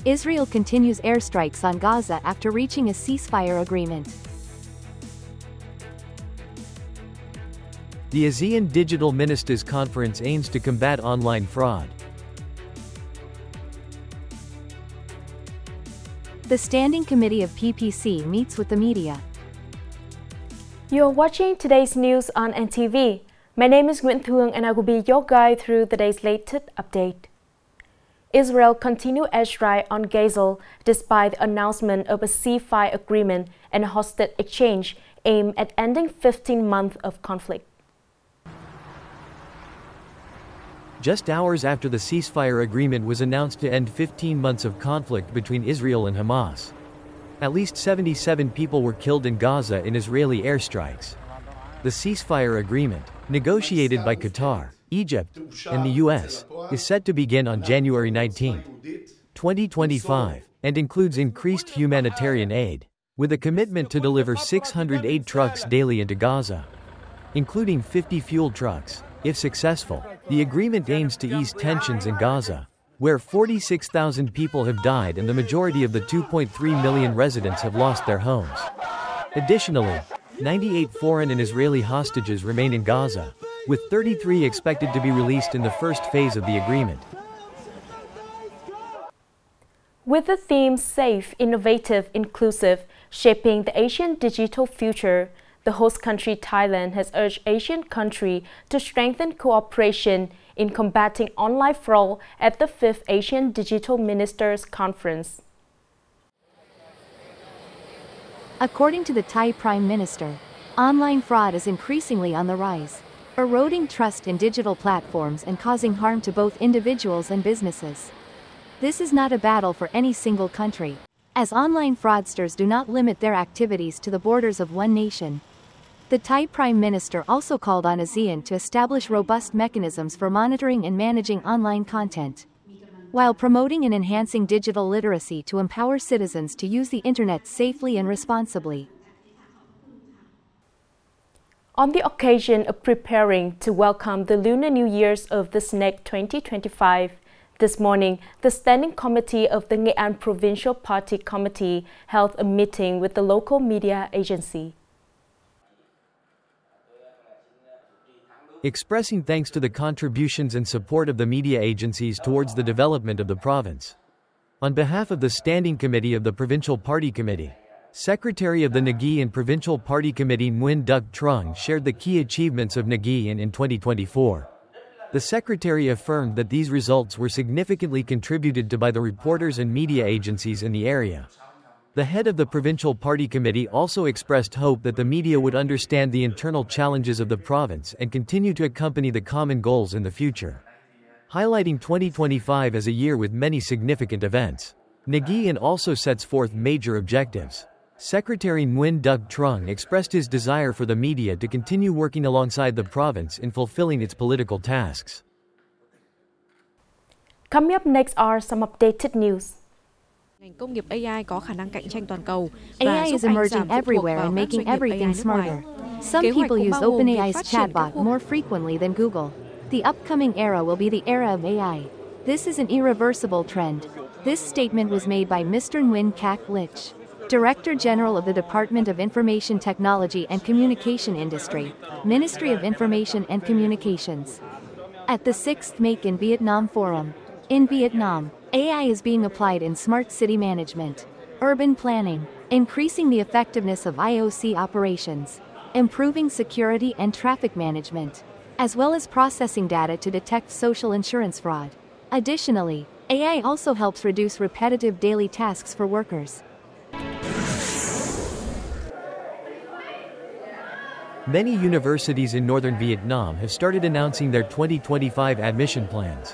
Israel continues airstrikes on Gaza after reaching a ceasefire agreement. The ASEAN Digital Ministers Conference aims to combat online fraud. The Standing Committee of PPC meets with the media. You're watching today's news on NTV. My name is Nguyễn Thị and I will be your guide through the day's latest update. Israel continued airstrike on Gaza despite the announcement of a ceasefire agreement and a hostage exchange aimed at ending 15 months of conflict. Just hours after the ceasefire agreement was announced to end 15 months of conflict between Israel and Hamas, at least 77 people were killed in Gaza in Israeli airstrikes. The ceasefire agreement, negotiated by Qatar, Egypt, and the US, is set to begin on January 19, 2025, and includes increased humanitarian aid, with a commitment to deliver 608 trucks daily into Gaza, including 50 fuel trucks. If successful, the agreement aims to ease tensions in Gaza, where 46,000 people have died and the majority of the 2.3 million residents have lost their homes. Additionally, 98 foreign and Israeli hostages remain in Gaza, with 33 expected to be released in the first phase of the agreement. With the theme Safe, Innovative, Inclusive, Shaping the Asian Digital Future, the host country Thailand has urged Asian countries to strengthen cooperation in combating online fraud at the 5th ASEAN Digital Ministers Conference. According to the Thai Prime Minister, online fraud is increasingly on the rise, eroding trust in digital platforms and causing harm to both individuals and businesses. This is not a battle for any single country, as online fraudsters do not limit their activities to the borders of one nation. The Thai Prime Minister also called on ASEAN to establish robust mechanisms for monitoring and managing online content, while promoting and enhancing digital literacy to empower citizens to use the internet safely and responsibly. On the occasion of preparing to welcome the Lunar New Year's of the Snake 2025, this morning, the Standing Committee of the Nghệ An Provincial Party Committee held a meeting with the local media agency. Expressing thanks to the contributions and support of the media agencies towards the development of the province. On behalf of the Standing Committee of the Provincial Party Committee, Secretary of the Nagi and Provincial Party Committee Nguyen Duc Trung shared the key achievements of Nagi in 2024. The Secretary affirmed that these results were significantly contributed to by the reporters and media agencies in the area. The head of the Provincial Party Committee also expressed hope that the media would understand the internal challenges of the province and continue to accompany the common goals in the future. Highlighting 2025 as a year with many significant events, Nagi also sets forth major objectives. Secretary Nguyen Duc Trung expressed his desire for the media to continue working alongside the province in fulfilling its political tasks. Coming up next are some updated news. Công nghiệp AI có khả năng cạnh tranh toàn cầu. AI is emerging everywhere and making everything smarter. Some people use OpenAI's chatbot more frequently than Google. The upcoming era will be the era of AI. This is an irreversible trend. This statement was made by Mr. Nguyen Kak Lich, Director General of the Department of Information Technology and Communication Industry, Ministry of Information and Communications, at the 6th Make in Vietnam Forum. In Vietnam, AI is being applied in smart city management, urban planning, increasing the effectiveness of IOC operations, improving security and traffic management, as well as processing data to detect social insurance fraud. Additionally, AI also helps reduce repetitive daily tasks for workers. Many universities in northern Vietnam have started announcing their 2025 admission plans.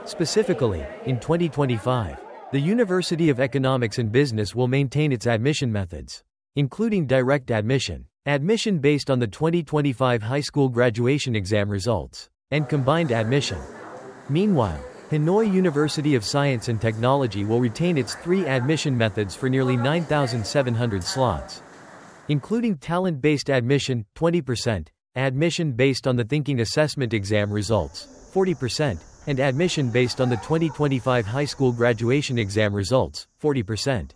Specifically, in 2025, the University of Economics and Business will maintain its admission methods, including direct admission, admission based on the 2025 high school graduation exam results, and combined admission. Meanwhile, Hanoi University of Science and Technology will retain its 3 admission methods for nearly 9,700 slots, including talent-based admission, 20%, admission based on the thinking assessment exam results, 40%, and admission based on the 2025 high school graduation exam results, 40%.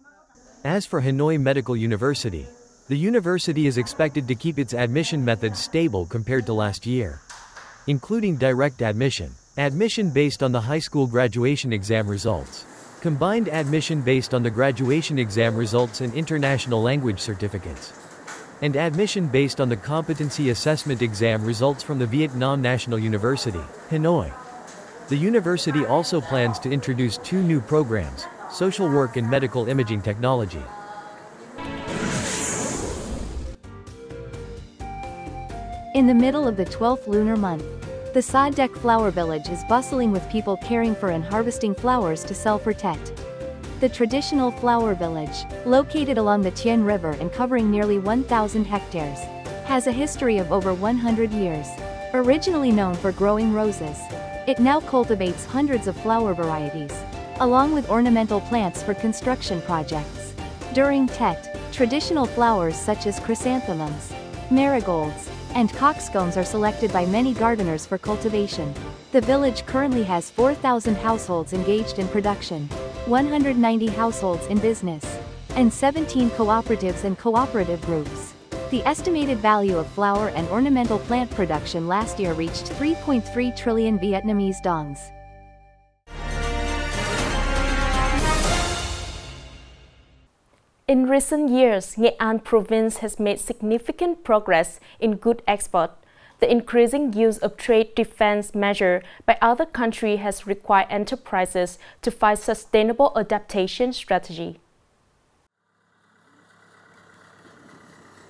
As for Hanoi Medical University, the university is expected to keep its admission methods stable compared to last year, including direct admission, admission based on the high school graduation exam results, combined admission based on the graduation exam results and international language certificates, and admission based on the competency assessment exam results from the Vietnam National University, Hanoi. The university also plans to introduce 2 new programs, social work and medical imaging technology. In the middle of the 12th lunar month, the Sadek flower village is bustling with people caring for and harvesting flowers to sell for Tet. The traditional flower village, located along the Tien River and covering nearly 1,000 hectares, has a history of over 100 years. Originally known for growing roses, it now cultivates hundreds of flower varieties, along with ornamental plants for construction projects. During Tet, traditional flowers such as chrysanthemums, marigolds, and coxcombs are selected by many gardeners for cultivation. The village currently has 4,000 households engaged in production, 190 households in business, and 17 cooperatives and cooperative groups. The estimated value of flower and ornamental plant production last year reached 3.3 trillion Vietnamese dongs. In recent years, Nghệ An province has made significant progress in goods export. The increasing use of trade defense measures by other countries has required enterprises to find sustainable adaptation strategy.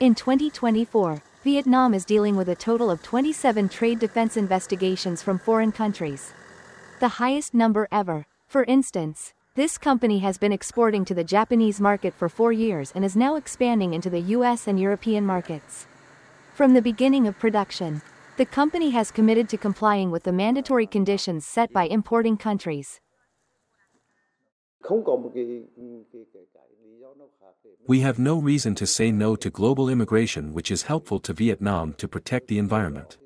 In 2024, Vietnam is dealing with a total of 27 trade defense investigations from foreign countries, the highest number ever. For instance, this company has been exporting to the Japanese market for 4 years and is now expanding into the US and European markets. From the beginning of production, the company has committed to complying with the mandatory conditions set by importing countries. We have no reason to say no to global immigration, which is helpful to Vietnam to protect the environment.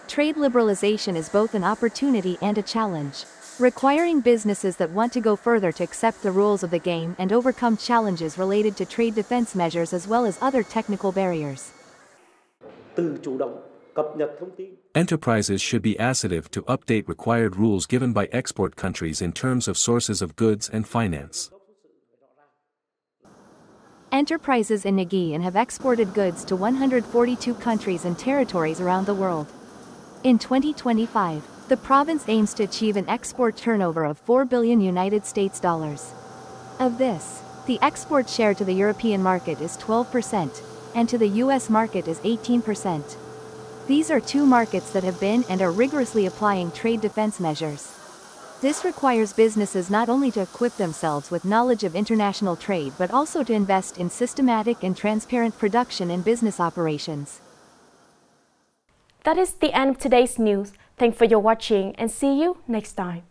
Trade liberalization is both an opportunity and a challenge, requiring businesses that want to go further to accept the rules of the game and overcome challenges related to trade defense measures as well as other technical barriers. Enterprises should be assertive to update required rules given by export countries in terms of sources of goods and finance. Enterprises in Nghệ An have exported goods to 142 countries and territories around the world. In 2025, the province aims to achieve an export turnover of $4 billion United States dollars. Of this, the export share to the European market is 12%, and to the US market is 18%. These are 2 markets that have been and are rigorously applying trade defense measures. This requires businesses not only to equip themselves with knowledge of international trade but also to invest in systematic and transparent production and business operations. That is the end of today's news. Thanks for your watching and see you next time.